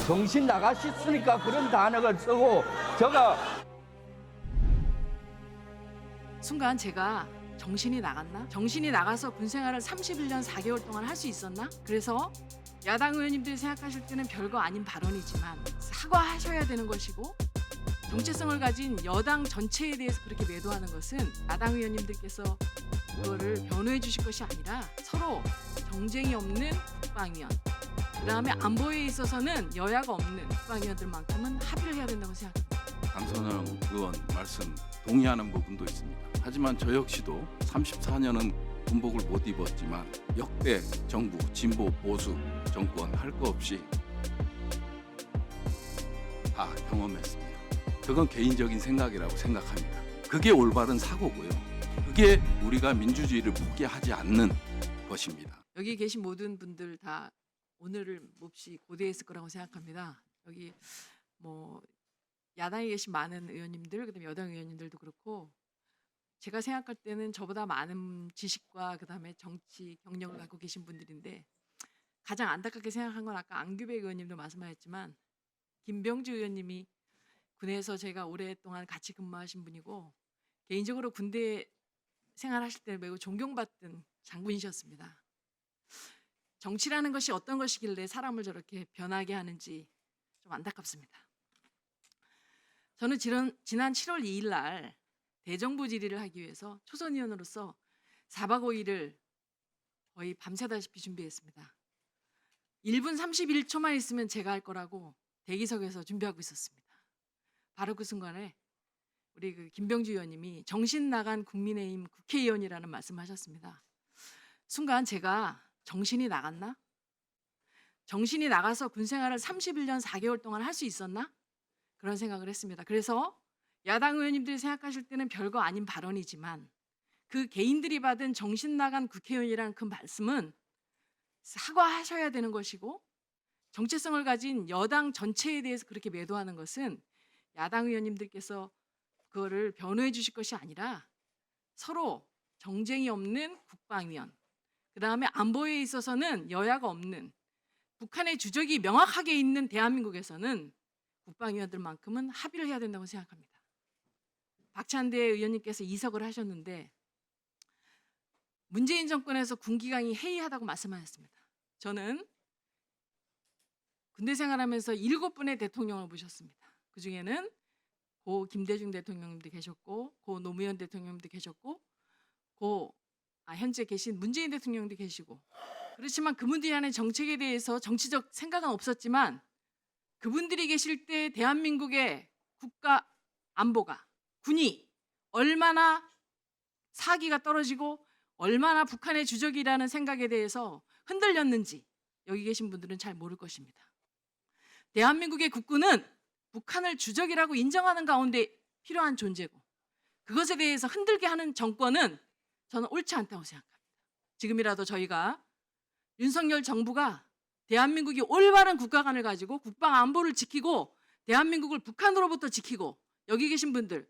정신 나가셨으니까 그런 단어를 쓰고 제가 순간 제가 정신이 나갔나? 정신이 나가서 군 생활을 31년 4개월 동안 할 수 있었나? 그래서 야당 의원님들이 생각하실 때는 별거 아닌 발언이지만 사과하셔야 되는 것이고 정체성을 가진 여당 전체에 대해서 그렇게 매도하는 것은 야당 의원님들께서 그거를 변호해 주실 것이 아니라 서로 정쟁이 없는 국방위원, 그다음에 안보에 있어서는 여야가 없는 국방위원들만큼은 합의를 해야 된다고 생각합니다. 강선영 의원 말씀 동의하는 부분도 있습니다. 하지만 저 역시도 34년은 군복을 못 입었지만 역대 정부 진보 보수 정권 할 거 없이 다 경험했습니다. 그건 개인적인 생각이라고 생각합니다. 그게 올바른 사고고요. 그게 우리가 민주주의를 포기하지 않는 것입니다. 여기 계신 모든 분들 다 오늘을 몹시 고대했을 거라고 생각합니다. 여기 뭐 야당에 계신 많은 의원님들, 그다음에 여당 의원님들도 그렇고 제가 생각할 때는 저보다 많은 지식과 그다음에 정치 경력을 갖고 계신 분들인데 가장 안타깝게 생각한 건 아까 안규백 의원님도 말씀하셨지만 김병주 의원님이 군에서 제가 오랫동안 같이 근무하신 분이고 개인적으로 군대 생활하실 때 매우 존경받던 장군이셨습니다. 정치라는 것이 어떤 것이길래 사람을 저렇게 변하게 하는지 좀 안타깝습니다. 저는 지난 7월 2일 날 대정부 질의를 하기 위해서 초선의원으로서 4박 5일을 거의 밤새다시피 준비했습니다. 1분 31초만 있으면 제가 할 거라고 대기석에서 준비하고 있었습니다. 바로 그 순간에 우리 그 김병주 의원님이 정신 나간 국민의힘 국회의원이라는 말씀하셨습니다. 순간 제가 정신이 나갔나? 정신이 나가서 군 생활을 31년 4개월 동안 할 수 있었나? 그런 생각을 했습니다. 그래서 야당 의원님들이 생각하실 때는 별거 아닌 발언이지만 그 개인들이 받은 정신 나간 국회의원이라는 그 말씀은 사과하셔야 되는 것이고 정체성을 가진 여당 전체에 대해서 그렇게 매도하는 것은 야당 의원님들께서 그거를 변호해 주실 것이 아니라 서로 정쟁이 없는 국방위원, 그다음에 안보에 있어서는 여야가 없는 북한의 주적이 명확하게 있는 대한민국에서는 국방위원들만큼은 합의를 해야 된다고 생각합니다. 박찬대 의원님께서 이석을 하셨는데 문재인 정권에서 군기강이 해이하다고 말씀하셨습니다. 저는 군대 생활하면서 7분의 대통령을 모셨습니다. 그중에는 고 김대중 대통령님도 계셨고 고 노무현 대통령님도 계셨고 현재 계신 문재인 대통령도 계시고 그렇지만 그분들이 하는 정책에 대해서 정치적 생각은 없었지만 그분들이 계실 때 대한민국의 국가 안보가 군이 얼마나 사기가 떨어지고 얼마나 북한의 주적이라는 생각에 대해서 흔들렸는지 여기 계신 분들은 잘 모를 것입니다. 대한민국의 국군은 북한을 주적이라고 인정하는 가운데 필요한 존재고 그것에 대해서 흔들게 하는 정권은 저는 옳지 않다고 생각합니다. 지금이라도 저희가 윤석열 정부가 대한민국이 올바른 국가관을 가지고 국방 안보를 지키고 대한민국을 북한으로부터 지키고 여기 계신 분들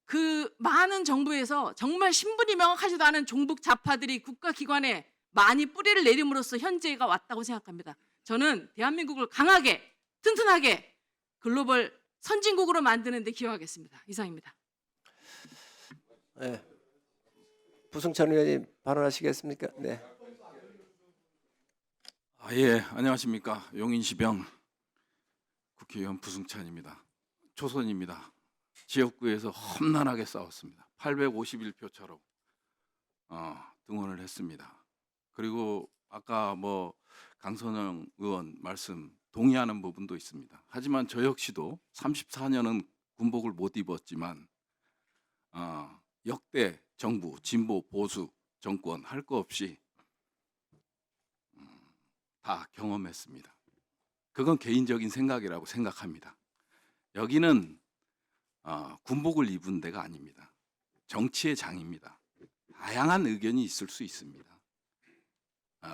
그 많은 정부에서 정말 신분이 명확하지도 않은 종북 좌파들이 국가기관에 많이 뿌리를 내림으로써 현재가 왔다고 생각합니다. 저는 대한민국을 강하게 튼튼하게 글로벌 선진국으로 만드는 데 기여하겠습니다. 이상입니다. 네. 부승찬 의원님 발언하시겠습니까? 네. 예, 안녕하십니까. 용인시병 국회의원 부승찬입니다. 초선입니다. 지역구에서 험난하게 싸웠습니다. 851표 차로 등원을 했습니다. 그리고 아까 강선영 의원 말씀 동의하는 부분도 있습니다. 하지만 저 역시도 34년은 군복을 못 입었지만 역대 정부 진보 보수 정권 할 거 없이 다 경험했습니다. 그건 개인적인 생각이라고 생각합니다. 여기는 군복을 입은 데가 아닙니다. 정치의 장입니다. 다양한 의견이 있을 수 있습니다.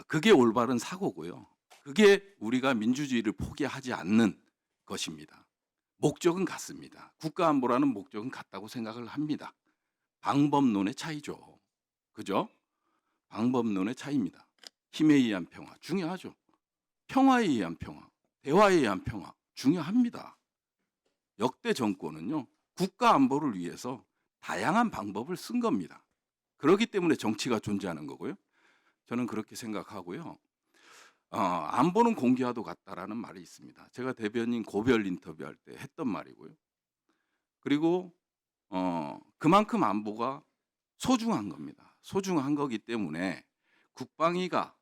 그게 올바른 사고고요. 그게 우리가 민주주의를 포기하지 않는 것입니다. 목적은 같습니다. 국가안보라는 목적은 같다고 생각을 합니다. 방법론의 차이죠. 그죠? 방법론의 차이입니다. 힘에 의한 평화 중요하죠. 평화에 의한 평화. 대화에 의한 평화 중요합니다. 역대 정권은요, 국가 안보를 위해서 다양한 방법을 쓴 겁니다. 그렇기 때문에 정치가 존재하는 거고요. 저는 그렇게 생각하고요. 안보는 공기와도 같다라는 말이 있습니다. 제가 대변인 고별 인터뷰할 때 했던 말이고요. 그리고 그만큼 안보가 소중한 겁니다. 소중한 거기 때문에 국방위가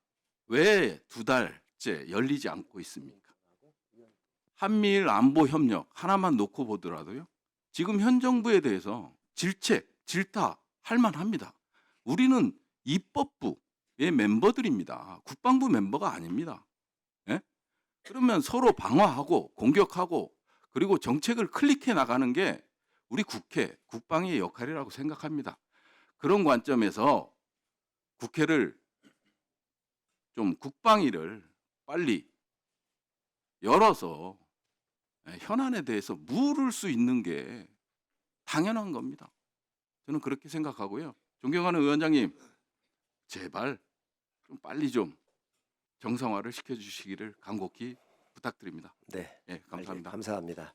왜 2달째 열리지 않고 있습니까? 한미일 안보 협력 하나만 놓고 보더라도요, 지금 현 정부에 대해서 질책, 질타할 만합니다. 우리는 입법부의 멤버들입니다. 국방부 멤버가 아닙니다. 예? 그러면 서로 방어하고 공격하고 그리고 정책을 클릭해 나가는 게 우리 국회, 국방위의 역할이라고 생각합니다. 그런 관점에서 국회를 좀 국방위를 빨리 열어서 현안에 대해서 물을 수 있는 게 당연한 겁니다. 저는 그렇게 생각하고요. 존경하는 위원장님, 제발 좀 빨리 좀 정상화를 시켜주시기를 간곡히 부탁드립니다. 네, 예, 감사합니다. 감사합니다.